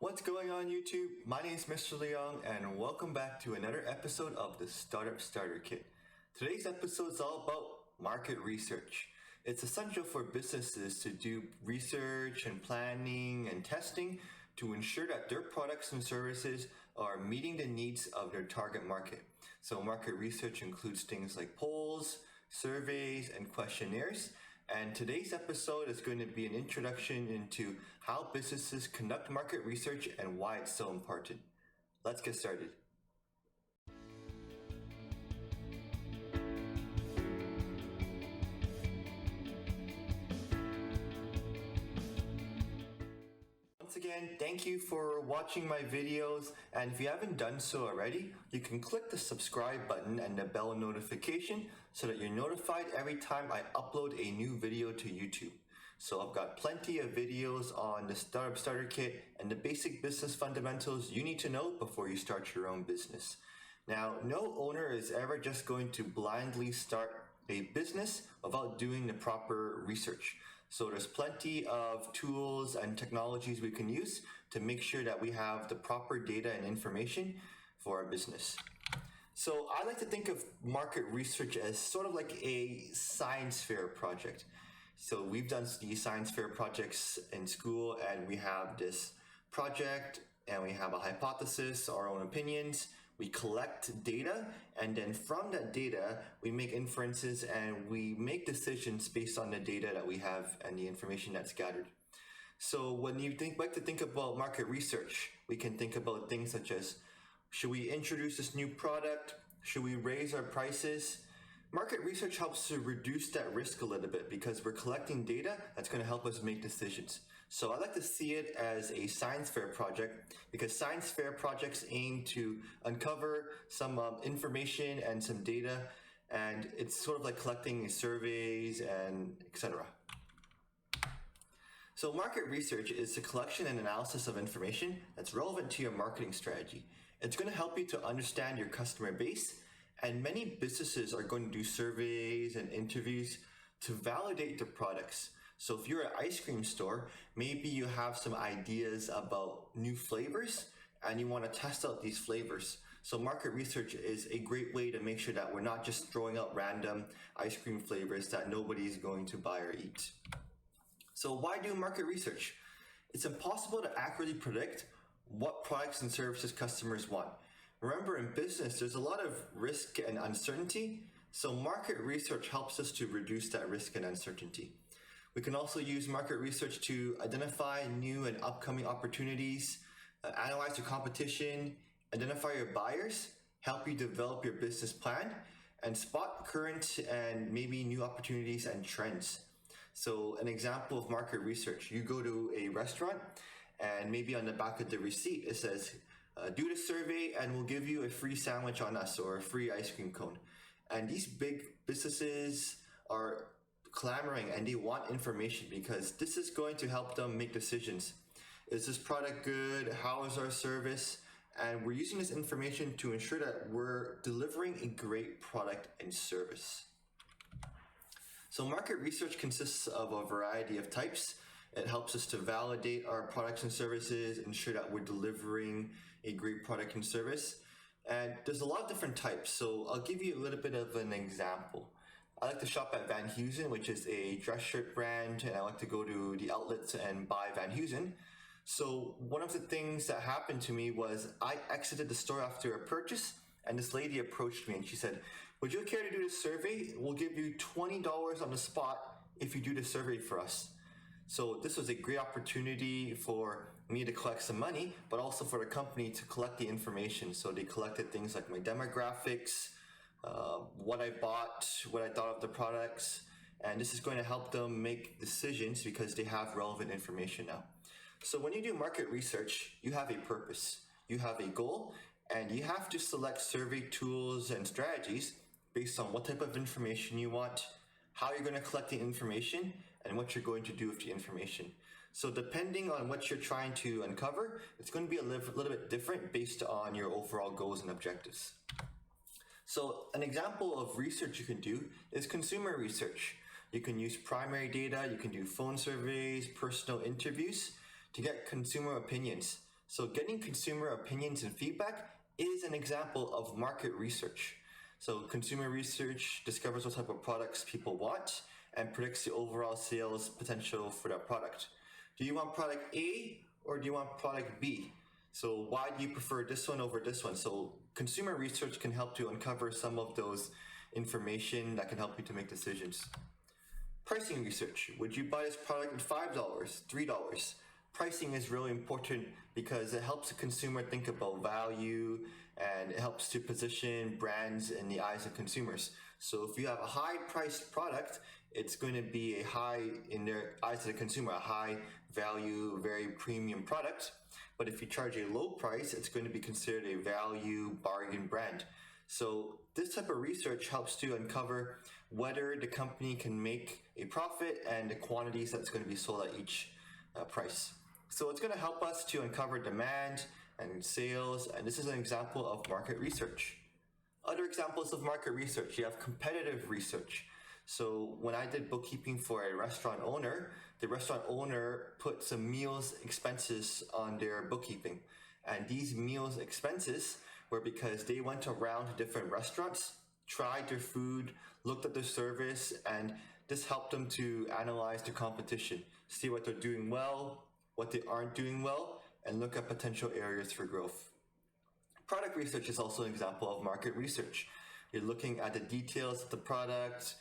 What's going on YouTube? My name is Mr. Leong and welcome back to another episode of the Startup Starter Kit. Today's episode is all about market research. It's essential for businesses to do research and planning and testing to ensure that their products and services are meeting the needs of their target market. So market research includes things like polls, surveys, and questionnaires. And today's episode is going to be an introduction into how businesses conduct market research and why it's so important. Let's get started. Once again, thank you for watching my videos, and if you haven't done so already, you can click the subscribe button and the bell notification so that you're notified every time I upload a new video to YouTube. So I've got plenty of videos on the Startup Starter Kit and the basic business fundamentals you need to know before you start your own business. Now, no owner is ever just going to blindly start a business without doing the proper research. So there's plenty of tools and technologies we can use to make sure that we have the proper data and information for our business. So I like to think of market research as sort of like a science fair project. So we've done these science fair projects in school, and we have this project and we have a hypothesis, our own opinions. We collect data, and then from that data, we make inferences and we make decisions based on the data that we have and the information that's gathered. So when you like to think about market research, we can think about things such as, should we introduce this new product? Should we raise our prices? Market research helps to reduce that risk a little bit because we're collecting data that's going to help us make decisions. So I like to see it as a science fair project because science fair projects aim to uncover some information and some data, and it's sort of like collecting surveys and etc. So market research is the collection and analysis of information that's relevant to your marketing strategy. It's going to help you to understand your customer base, and many businesses are going to do surveys and interviews to validate their products. So if you're an ice cream store, maybe you have some ideas about new flavors and you want to test out these flavors. So market research is a great way to make sure that we're not just throwing out random ice cream flavors that nobody's going to buy or eat. So why do market research? It's impossible to accurately predict what products and services customers want. Remember, in business, there's a lot of risk and uncertainty, so market research helps us to reduce that risk and uncertainty. We can also use market research to identify new and upcoming opportunities, analyze your competition, identify your buyers, help you develop your business plan, and spot current and maybe new opportunities and trends. So an example of market research, you go to a restaurant and maybe on the back of the receipt it says, do the survey and we'll give you a free sandwich on us or a free ice cream cone. And these big businesses are clamoring and they want information because this is going to help them make decisions. Is this product good? How is our service? And we're using this information to ensure that we're delivering a great product and service. So market research consists of a variety of types. It helps us to validate our products and services, ensure that we're delivering a great product and service. And there's a lot of different types, so I'll give you a little bit of an example. I like to shop at Van Heusen, which is a dress shirt brand, and I like to go to the outlets and buy Van Heusen. So one of the things that happened to me was I exited the store after a purchase, and this lady approached me and she said, would you care to do this survey? We'll give you $20 on the spot if you do the survey for us. So this was a great opportunity for me to collect some money, but also for the company to collect the information. So they collected things like my demographics, what I bought, what I thought of the products, and this is going to help them make decisions because they have relevant information now. So when you do market research, you have a purpose, you have a goal, and you have to select survey tools and strategies based on what type of information you want, how you're going to collect the information, and what you're going to do with the information. So depending on what you're trying to uncover, it's going to be a little bit different based on your overall goals and objectives. So an example of research you can do is consumer research. You can use primary data, you can do phone surveys, personal interviews to get consumer opinions. So getting consumer opinions and feedback is an example of market research. So consumer research discovers what type of products people want and predicts the overall sales potential for that product. Do you want product A or do you want product B? So why do you prefer this one over this one? So consumer research can help to uncover some of those information that can help you to make decisions. Pricing research. Would you buy this product at $5, $3? Pricing is really important because it helps the consumer think about value and it helps to position brands in the eyes of consumers. So if you have a high priced product, it's going to be a high, in their eyes of the consumer, a high value, very premium product. But if you charge a low price, it's going to be considered a value bargain brand. So this type of research helps to uncover whether the company can make a profit and the quantities that's going to be sold at each price. So it's going to help us to uncover demand and sales, and this is an example of market research. Other examples of market research, you have competitive research. So when I did bookkeeping for a restaurant owner, the restaurant owner put some meals expenses on their bookkeeping. And these meals expenses were because they went around to different restaurants, tried their food, looked at their service, and this helped them to analyze the competition, see what they're doing well, what they aren't doing well, and look at potential areas for growth. Product research is also an example of market research. You're looking at the details of the product,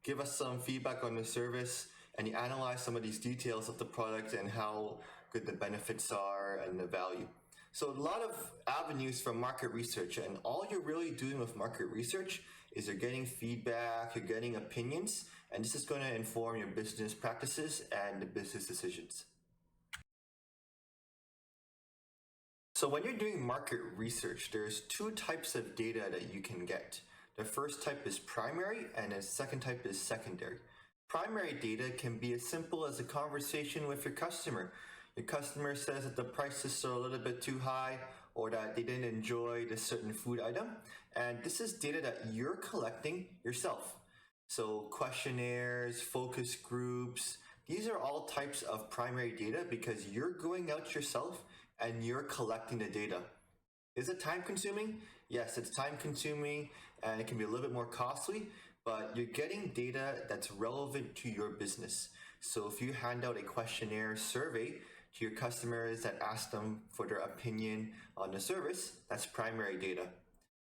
give us some feedback on the service, and you analyze some of these details of the product and how good the benefits are and the value. So a lot of avenues for market research, and all you're really doing with market research is you're getting feedback, you're getting opinions, and this is going to inform your business practices and the business decisions. So when you're doing market research, there's two types of data that you can get. The first type is primary and the second type is secondary. Primary data can be as simple as a conversation with your customer. Your customer says that the prices are a little bit too high or that they didn't enjoy this certain food item. And this is data that you're collecting yourself. So questionnaires, focus groups, these are all types of primary data because you're going out yourself and you're collecting the data. Is it time consuming? Yes, it's time consuming and it can be a little bit more costly, but you're getting data that's relevant to your business. So if you hand out a questionnaire survey to your customers that ask them for their opinion on the service, that's primary data.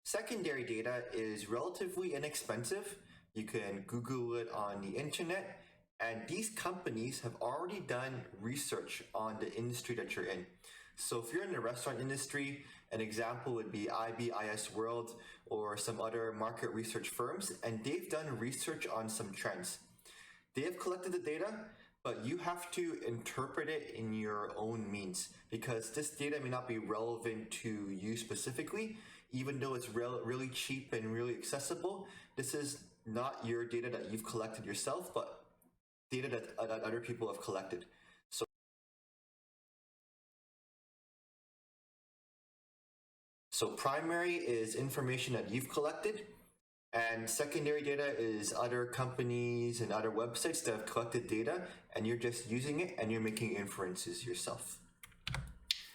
Secondary data is relatively inexpensive. You can Google it on the internet, and these companies have already done research on the industry that you're in. So if you're in the restaurant industry, an example would be IBIS World or some other market research firms, and they've done research on some trends. They have collected the data, but you have to interpret it in your own means because this data may not be relevant to you specifically, even though it's really cheap and really accessible. This is not your data that you've collected yourself, but data that other people have collected. So primary is information that you've collected, and secondary data is other companies and other websites that have collected data, and you're just using it and you're making inferences yourself.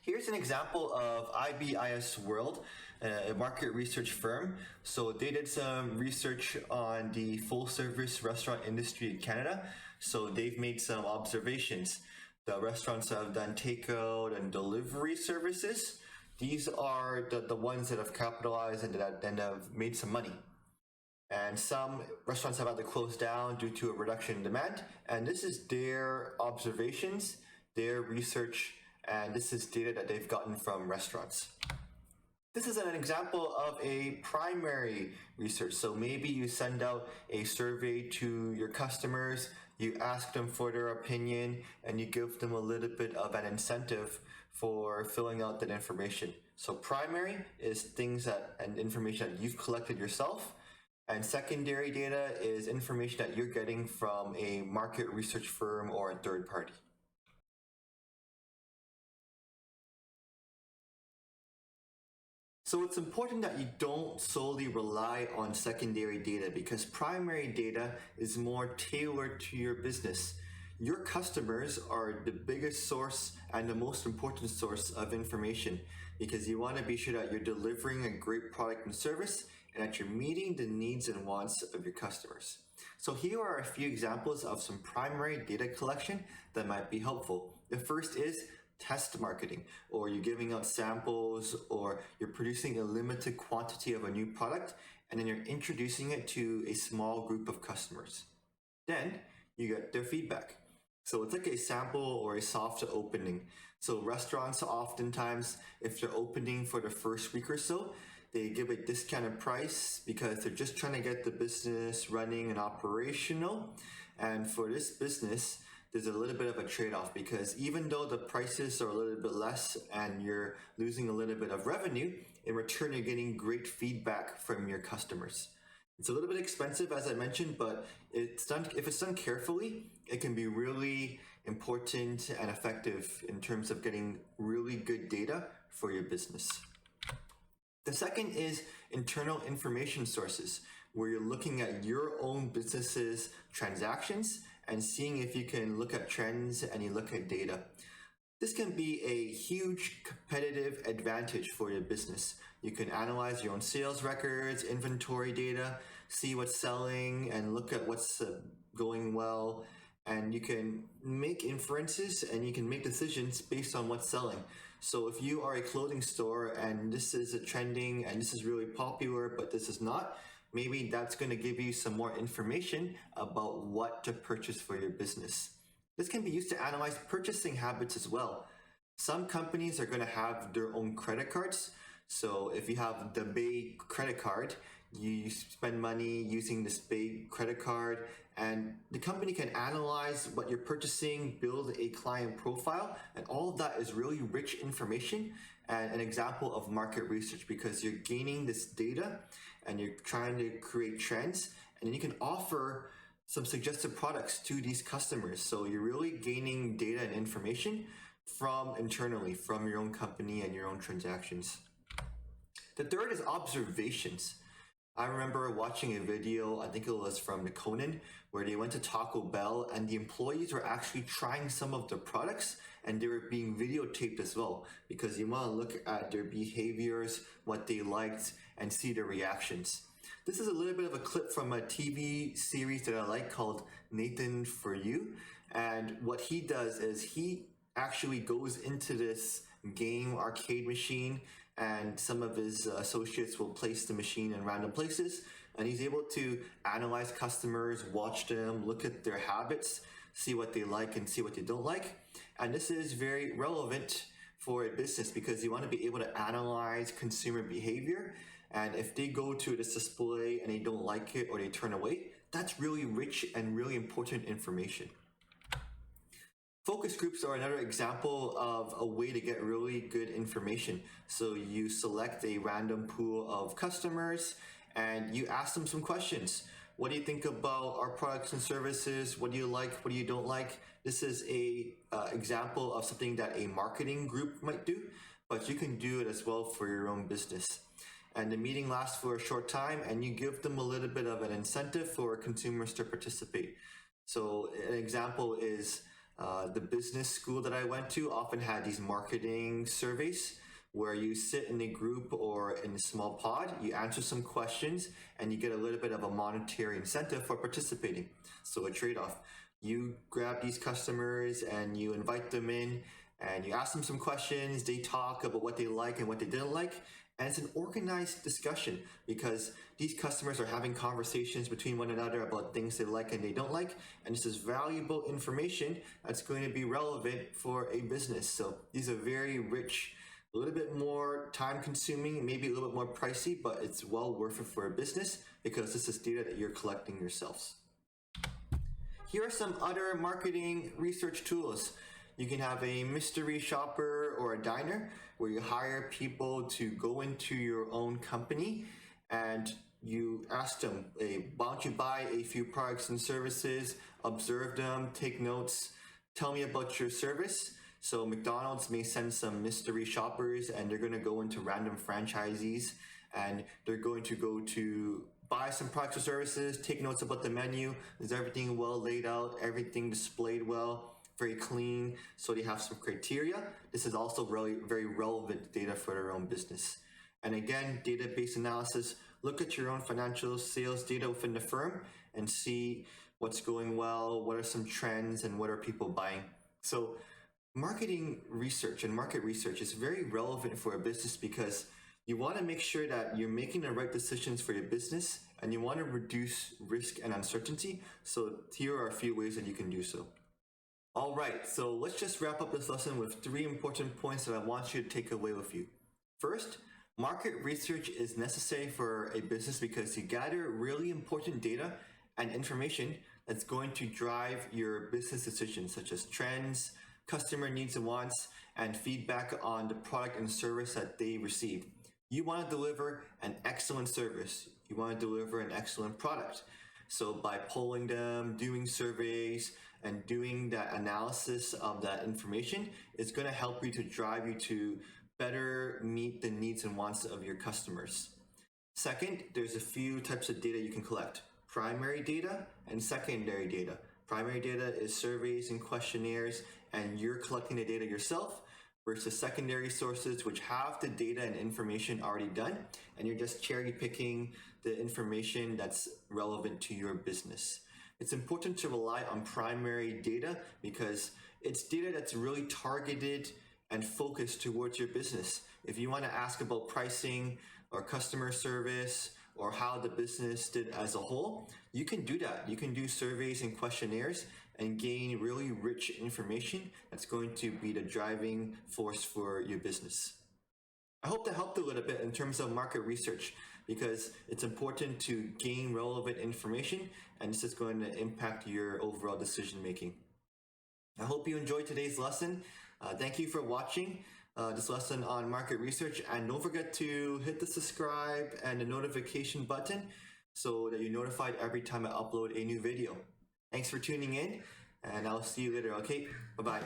Here's an example of IBIS World, a market research firm. So they did some research on the full service restaurant industry in Canada. So they've made some observations. The restaurants have done takeout and delivery services. These are the ones that have capitalized and that have made some money. And some restaurants have had to close down due to a reduction in demand. And this is their observations, their research, and this is data that they've gotten from restaurants. This is an example of a primary research. So maybe you send out a survey to your customers, you ask them for their opinion, and you give them a little bit of an incentive for filling out that information. So primary is things and information that you've collected yourself, and secondary data is information that you're getting from a market research firm or a third party. So it's important that you don't solely rely on secondary data because primary data is more tailored to your business. your customers are the biggest source and the most important source of information, because you want to be sure that you're delivering a great product and service and that you're meeting the needs and wants of your customers. So here are a few examples of some primary data collection that might be helpful. The first is test marketing, or you're giving out samples, or you're producing a limited quantity of a new product and then you're introducing it to a small group of customers. Then you get their feedback. So it's like a sample or a soft opening. So restaurants oftentimes, if they're opening for the first week or so, they give a discounted price because they're just trying to get the business running and operational. And for this business, there's a little bit of a trade-off, because even though the prices are a little bit less and you're losing a little bit of revenue, in return you're getting great feedback from your customers. It's a little bit expensive, as I mentioned, but if it's done carefully, it can be really important and effective in terms of getting really good data for your business. The second is internal information sources, where you're looking at your own business's transactions and seeing if you can look at trends and you look at data. This can be a huge competitive advantage for your business. You can analyze your own sales records, inventory data, see what's selling, and look at what's going well. And you can make inferences and you can make decisions based on what's selling. So if you are a clothing store and this is trending and this is really popular, but this is not, maybe that's going to give you some more information about what to purchase for your business. This can be used to analyze purchasing habits as well. Some companies are going to have their own credit cards. So if you have the Bay credit card, you spend money using this Bay credit card, and the company can analyze what you're purchasing, build a client profile, and all of that is really rich information and an example of market research, because you're gaining this data and you're trying to create trends, and then you can offer some suggested products to these customers. So you're really gaining data and information from internally, from your own company and your own transactions. The third is observations. I remember watching a video, I think it was from Conan, where they went to Taco Bell and the employees were actually trying some of the products and they were being videotaped as well, because you want to look at their behaviors, what they liked, and see their reactions. This is a little bit of a clip from a TV series that I like called Nathan For You. And what he does is he actually goes into this game arcade machine, and some of his associates will place the machine in random places, and he's able to analyze customers, watch them, look at their habits, see what they like and see what they don't like. And this is very relevant for a business, because you want to be able to analyze consumer behavior. And if they go to this display and they don't like it or they turn away, that's really rich and really important information. Focus groups are another example of a way to get really good information. So you select a random pool of customers and you ask them some questions. What do you think about our products and services? What do you like? What do you don't like? This is a example of something that a marketing group might do, but you can do it as well for your own business. And the meeting lasts for a short time and you give them a little bit of an incentive for consumers to participate. So an example is the business school that I went to often had these marketing surveys where you sit in a group or in a small pod, you answer some questions, and you get a little bit of a monetary incentive for participating. So a trade-off. You grab these customers and you invite them in and you ask them some questions, they talk about what they like and what they didn't like, and it's an organized discussion because these customers are having conversations between one another about things they like and they don't like. And this is valuable information that's going to be relevant for a business. So these are very rich, a little bit more time consuming, maybe a little bit more pricey, but it's well worth it for a business because this is data that you're collecting yourselves. Here are some other marketing research tools. You can have a mystery shopper or a diner where you hire people to go into your own company and you ask them, hey, why don't you buy a few products and services, observe them, take notes, tell me about your service. So McDonald's may send some mystery shoppers and they're going to go into random franchisees and they're going to go to buy some products or services, take notes about the menu. Is everything well laid out? Everything displayed well, very clean, so they have some criteria. This is also really very relevant data for their own business. And again, database analysis, look at your own financial sales data within the firm and see what's going well, what are some trends, and what are people buying. So marketing research and market research is very relevant for a business because you want to make sure that you're making the right decisions for your business and you want to reduce risk and uncertainty. So here are a few ways that you can do so. All right, so let's just wrap up this lesson with 3 important points that I want you to take away with you. First, market research is necessary for a business because you gather really important data and information that's going to drive your business decisions, such as trends, customer needs and wants, and feedback on the product and service that they receive. You want to deliver an excellent service. You want to deliver an excellent product. So by polling them, doing surveys, and doing that analysis of that information, it's going to help you to drive you to better meet the needs and wants of your customers. Second, there's a few types of data you can collect: primary data and secondary data. Primary data is surveys and questionnaires, and you're collecting the data yourself, versus secondary sources, which have the data and information already done, and you're just cherry picking the information that's relevant to your business. It's important to rely on primary data because it's data that's really targeted and focused towards your business. If you want to ask about pricing or customer service or how the business did as a whole, you can do that. You can do surveys and questionnaires and gain really rich information that's going to be the driving force for your business. I hope that helped a little bit in terms of market research because it's important to gain relevant information, and this is going to impact your overall decision making. I hope you enjoyed today's lesson. Thank you for watching this lesson on market research, and don't forget to hit the subscribe and the notification button so that you're notified every time I upload a new video. Thanks for tuning in, and I'll see you later, okay? Bye-bye.